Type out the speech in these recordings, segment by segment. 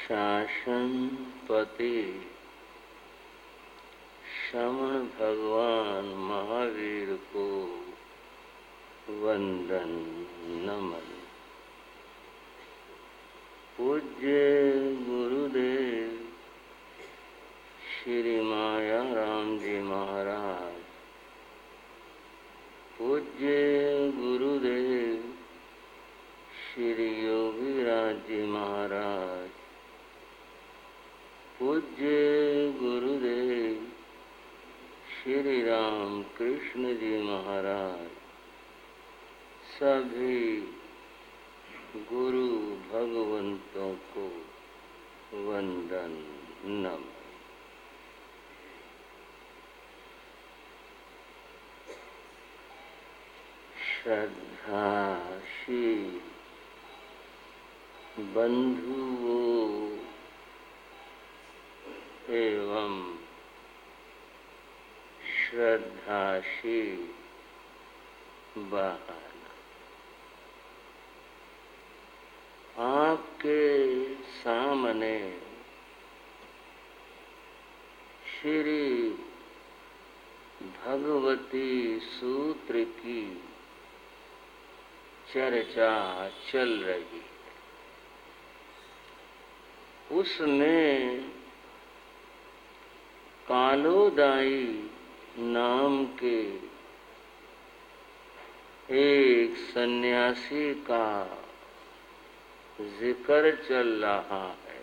शासनपति श्रवण भगवान महावीर को वंदन नमन। पूज्य गुरुदेव श्री माया राम जी महाराज, पूज्य गुरुदेव श्री योगी राज जी महाराज, पूज्य गुरुदेव श्री राम कृष्ण जी महाराज, सभी गुरु भगवंतों को वंदन नमन। श्रद्धाशील बंधुओं एवं श्रद्धाशील बहन, आपके सामने श्री भगवती सूत्र की चर्चा चल रही है। उसमें कालोदाई नाम के एक सन्यासी का जिक्र चल रहा है,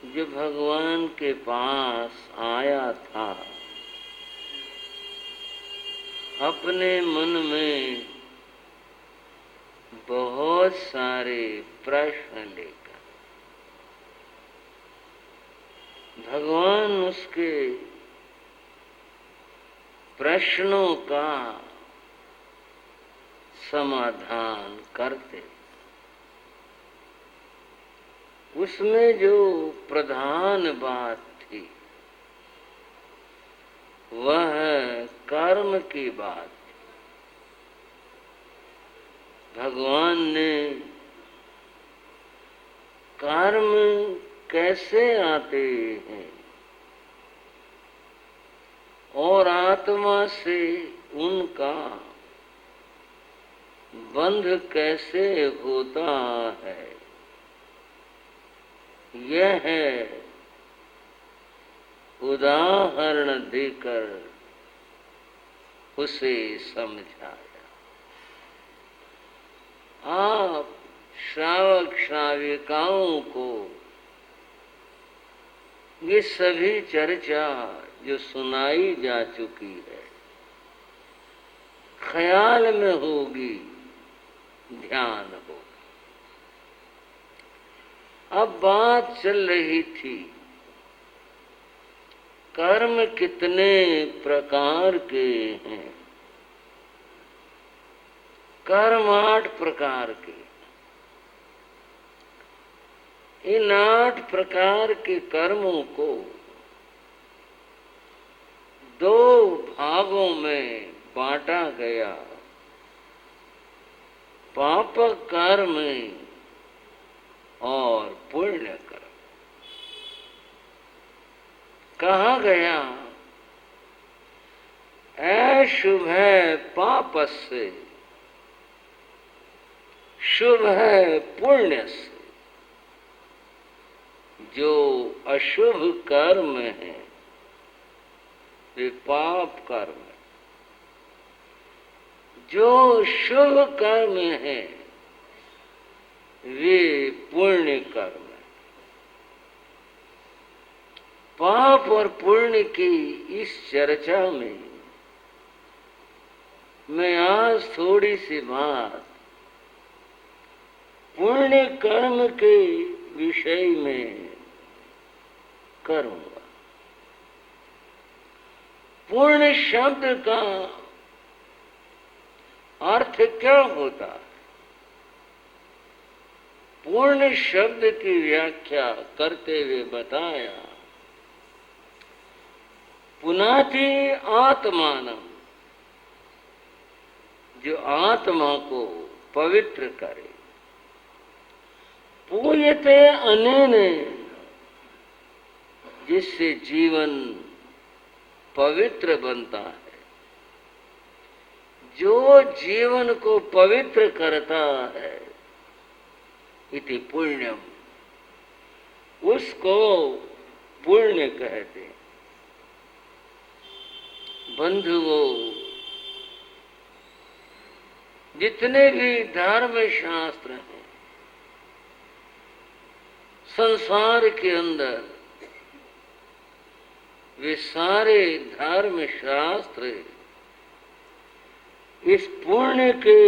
जो भगवान के पास आया था अपने मन में बहुत सारे प्रश्न लेकर। भगवान उसके प्रश्नों का समाधान करते। उसमें जो प्रधान बात थी वह कर्म की बात थी। भगवान ने कर्म कैसे आते हैं और आत्मा से उनका बंध कैसे होता है, यह है उदाहरण देकर उसे समझाया। आप श्रावक श्राविकाओं को ये सभी चर्चा जो सुनाई जा चुकी है ख्याल में होगी, ध्यान होगा। अब बात चल रही थी कर्म कितने प्रकार के हैं। कर्म 8 प्रकार के। इन 8 प्रकार के कर्मों को 2 भागों में बांटा गया। पापक कर्म और पुण्य कर्म। कहा गया अशुभ है पापस्य, शुभ है पुण्य से। जो अशुभ कर्म है वे पाप कर्म है, जो शुभ कर्म है वे पुण्य कर्म है। पाप और पुण्य की इस चर्चा में मैं आज थोड़ी सी बात पुण्य कर्म के विषय में करूंगा। पुण्य शब्द का अर्थ क्या होता है? पुण्य शब्द की व्याख्या करते हुए बताया, पुनाति आत्मानम, जो आत्मा को पवित्र करे, पूयते अनेन, जिससे जीवन पवित्र बनता है। जो जीवन को पवित्र करता है, इति पुण्यम, उसको पुण्य कहते हैं। बंधुओं, जितने भी धर्म शास्त्र हैं संसार के अंदर, वे सारे धर्म शास्त्र इस पुण्य के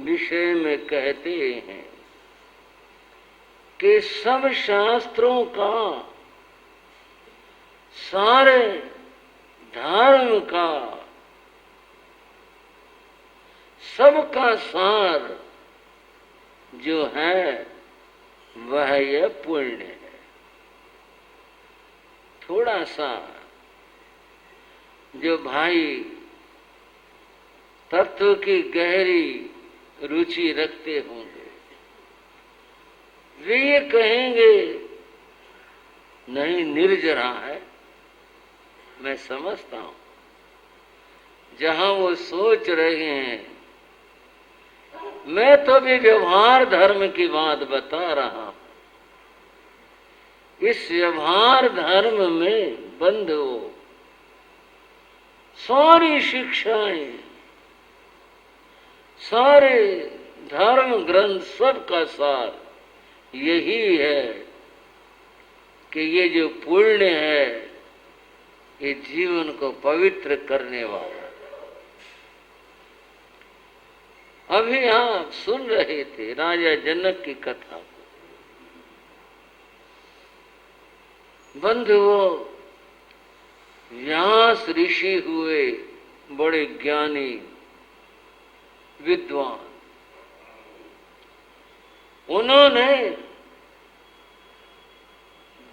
विषय में कहते हैं कि सब शास्त्रों का, सारे धर्म का, सबका सार जो है वह यह पुण्य है। थोड़ा सा जो भाई तत्व की गहरी रुचि रखते होंगे, वे ये कहेंगे नहीं निर्जरा है। मैं समझता हूं, जहां वो सोच रहे हैं, मैं तो भी व्यवहार धर्म की बात बता रहा हूं। इस व्यवहार धर्म में बंधुओं, सारी शिक्षाएं, सारे धर्म ग्रंथ, सबका सार यही है कि ये जो पुण्य है, ये जीवन को पवित्र करने वाला। अभी आप सुन रहे थे राजा जनक की कथा को। बंधुओं, व्यास ऋषि हुए बड़े ज्ञानी विद्वान। उन्होंने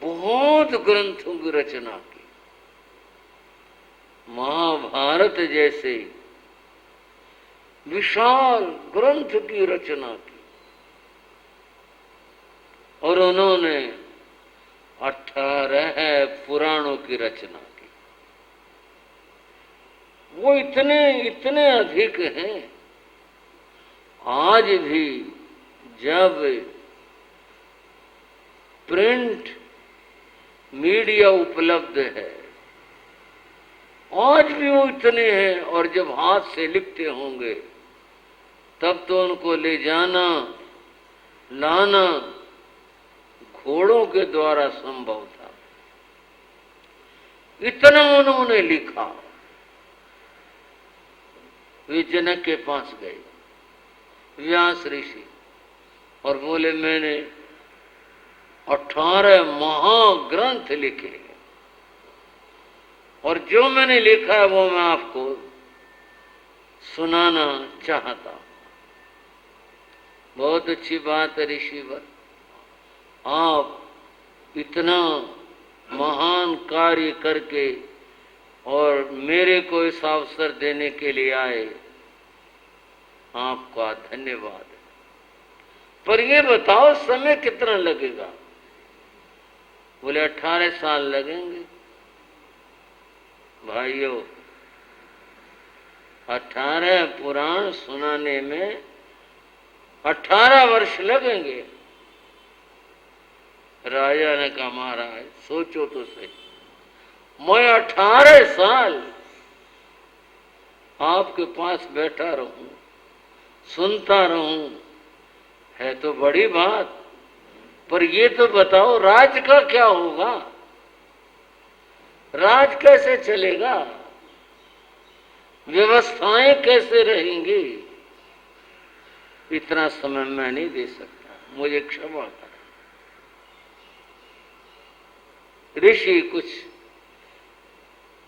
बहुत ग्रंथों की रचना की। महाभारत जैसे विशाल ग्रंथ की रचना की, और उन्होंने 18 पुराणों की रचना की। वो इतने अधिक हैं, आज भी जब प्रिंट मीडिया उपलब्ध है, आज भी वो इतने हैं। और जब हाथ से लिखते होंगे तब तो उनको ले जाना लाना घोड़ों के द्वारा संभव था। इतना उन्होंने लिखा। वे जनक के पास गए, व्यास ऋषि, और बोले मैंने 18 महाग्रंथ लिखे हैं, और जो मैंने लिखा है वो मैं आपको सुनाना चाहता हूं। बहुत अच्छी बात है ऋषिवर, आप इतना महान कार्य करके और मेरे को इस अवसर देने के लिए आए, आपका धन्यवाद। पर ये बताओ समय कितना लगेगा? बोले 18 साल लगेंगे। भाइयों, 18 पुराण सुनाने में 18 वर्ष लगेंगे। राजा ने कहा महाराज सोचो तो सही, मैं 18 साल आपके पास बैठा रहूं, सुनता रहूं, है तो बड़ी बात। पर ये तो बताओ राज का क्या होगा? राज कैसे चलेगा? व्यवस्थाएं कैसे रहेंगी? इतना समय मैं नहीं दे सकता, मुझे क्षमा कर। ऋषि कुछ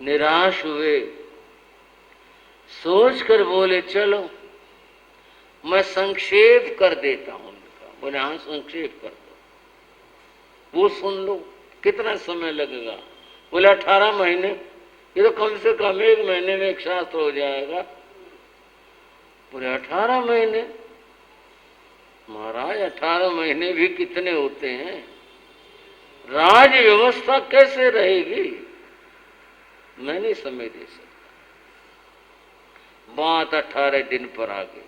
निराश हुए, सोचकर बोले चलो मैं संक्षेप कर देता हूं। बोले हाँ संक्षेप कर दो। वो सुन लो कितना समय लगेगा? बोले 18 महीने। ये तो कम से कम 1 महीने में एक शास्त्र हो जाएगा। बोले 18 महीने? महाराज 18 महीने भी कितने होते हैं, राज व्यवस्था कैसे रहेगी, मैं नहीं समझ दे सकता। बात 18 दिन पर आ गई।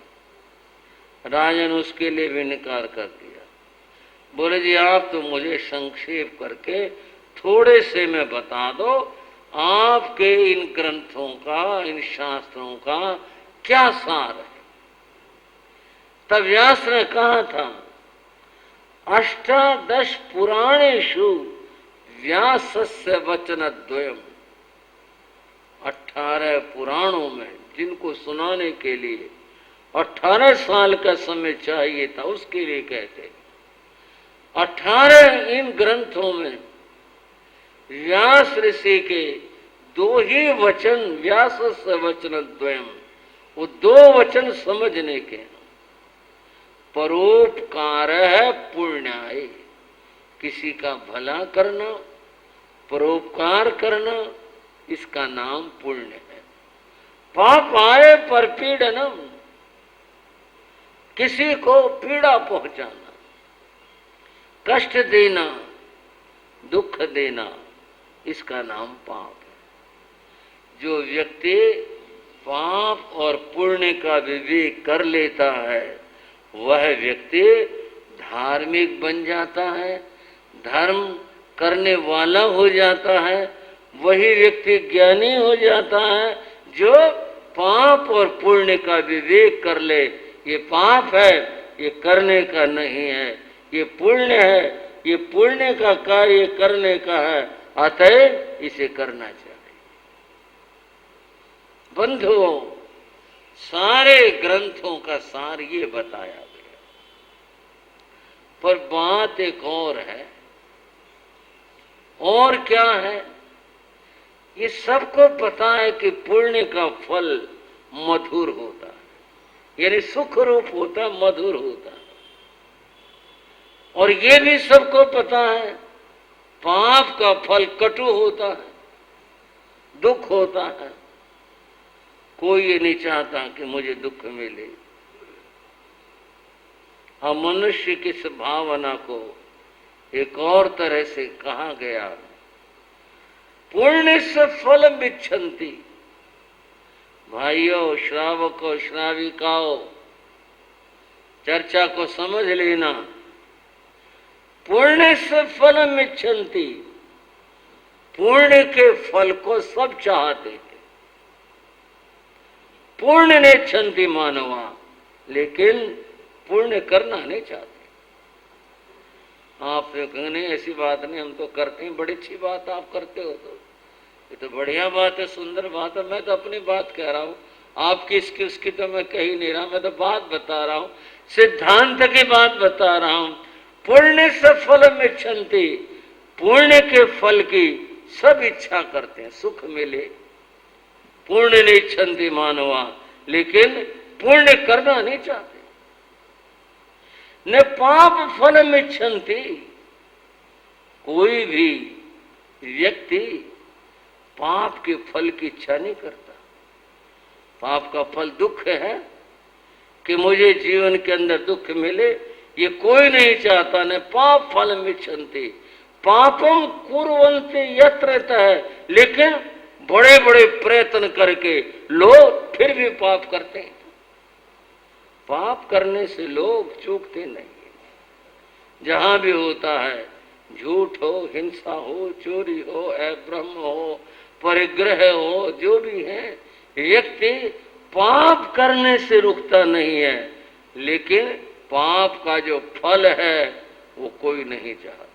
राजन उसके लिए भी इनकार कर दिया। बोले जी आप तो मुझे संक्षेप करके थोड़े से में बता दो, आपके इन ग्रंथों का, इन शास्त्रों का क्या सार है। तब व्यास ने कहा था, अष्टादश पुराणेषु व्यासस्य वचनद्वयम्। 18 पुराणों में जिनको सुनाने के लिए 18 साल का समय चाहिए था, उसके लिए कहते 18 इन ग्रंथों में व्यास ऋषि के 2 ही वचन, व्यासस्य वचनद्वयम्, वो 2 वचन समझने के। परोपकार है पुण्याय, किसी का भला करना, परोपकार करना, इसका नाम पुण्य है। पापाय परपीडनम, किसी को पीड़ा पहुंचाना, कष्ट देना, दुख देना, इसका नाम पाप है। जो व्यक्ति पाप और पुण्य का विवेक कर लेता है, वह व्यक्ति धार्मिक बन जाता है, धर्म करने वाला हो जाता है। वही व्यक्ति ज्ञानी हो जाता है जो पाप और पुण्य का विवेक कर ले। ये पाप है, ये करने का नहीं है, ये पुण्य है, ये पुण्य का कार्य करने का है, अतएव इसे करना चाहिए। बंधुओं, सारे ग्रंथों का सार ये बताया गया, पर बात एक और है। और क्या है? ये सबको पता है कि पुण्य का फल मधुर होता है, यानी सुख रूप होता है, मधुर होता है। और ये भी सबको पता है पाप का फल कटु होता है, दुख होता है। कोई ये नहीं चाहता कि मुझे दुख मिले। हम मनुष्य की इस भावना को एक और तरह से कहा गया, पुण्य से फल बिच्छन्ति। भाइयों, श्रावकों, श्राविकाओं, चर्चा को समझ लेना। पुण्य से फल बिच्छन्ति, पुण्य के फल को सब चाहते हैं। पुण्य ने छंती मानवा, लेकिन पुण्य करना नहीं चाहते। आप कहेंगे ऐसी बात नहीं, हम तो करते हैं, बड़ी अच्छी बात आप करते हो, तो ये तो बढ़िया बात है, सुंदर बात है। मैं तो अपनी बात कह रहा हूँ, आपकी इसकी उसकी तो मैं कह ही नहीं रहा, मैं तो बात बता रहा हूँ, सिद्धांत की बात बता रहा हूँ। पुण्य से फल में छंती, पुण्य के फल की सब इच्छा करते हैं, सुख मिले। पुण्य नहीं छंती मानवा, लेकिन पुण्य करना नहीं चाहते। न पाप फल में छंती, कोई भी व्यक्ति पाप के फल की इच्छा नहीं करता। पाप का फल दुख है कि मुझे जीवन के अंदर दुख मिले, ये कोई नहीं चाहता। न पाप फल में छंती, पापम कुर्वन्ति यत्र है, लेकिन बड़े बड़े प्रयत्न करके लोग फिर भी पाप करते हैं। पाप करने से लोग चूकते नहीं। जहां भी होता है, झूठ हो, हिंसा हो, चोरी हो, अब्रह्म हो, परिग्रह हो, जो भी है, व्यक्ति पाप करने से रुकता नहीं है, लेकिन पाप का जो फल है वो कोई नहीं चाहता।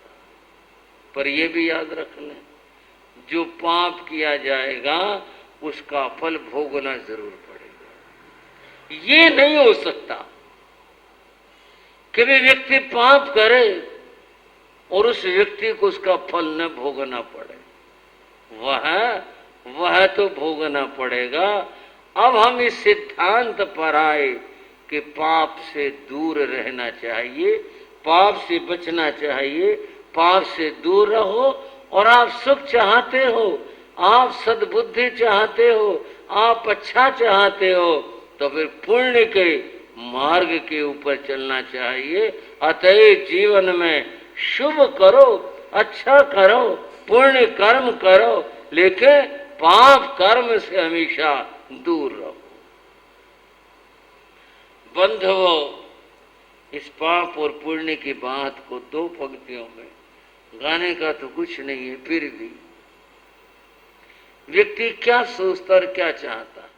पर यह भी याद रखना, जो पाप किया जाएगा उसका फल भोगना जरूर पड़ेगा। ये नहीं हो सकता कि भी व्यक्ति पाप करे और उस व्यक्ति को उसका फल न भोगना पड़े। वह तो भोगना पड़ेगा। अब हम इस सिद्धांत पर आए कि पाप से दूर रहना चाहिए, पाप से बचना चाहिए, पाप से दूर रहो। और आप सुख चाहते हो, आप सद्बुद्धि चाहते हो, आप अच्छा चाहते हो, तो फिर पुण्य के मार्ग के ऊपर चलना चाहिए। अतएव जीवन में शुभ करो, अच्छा करो, पुण्य कर्म करो, लेकिन पाप कर्म से हमेशा दूर रहो। बंधुओं, इस पाप और पुण्य की बात को दो पंक्तियों में गाने का तो कुछ नहीं है, फिर भी व्यक्ति क्या सोचता और क्या चाहता है।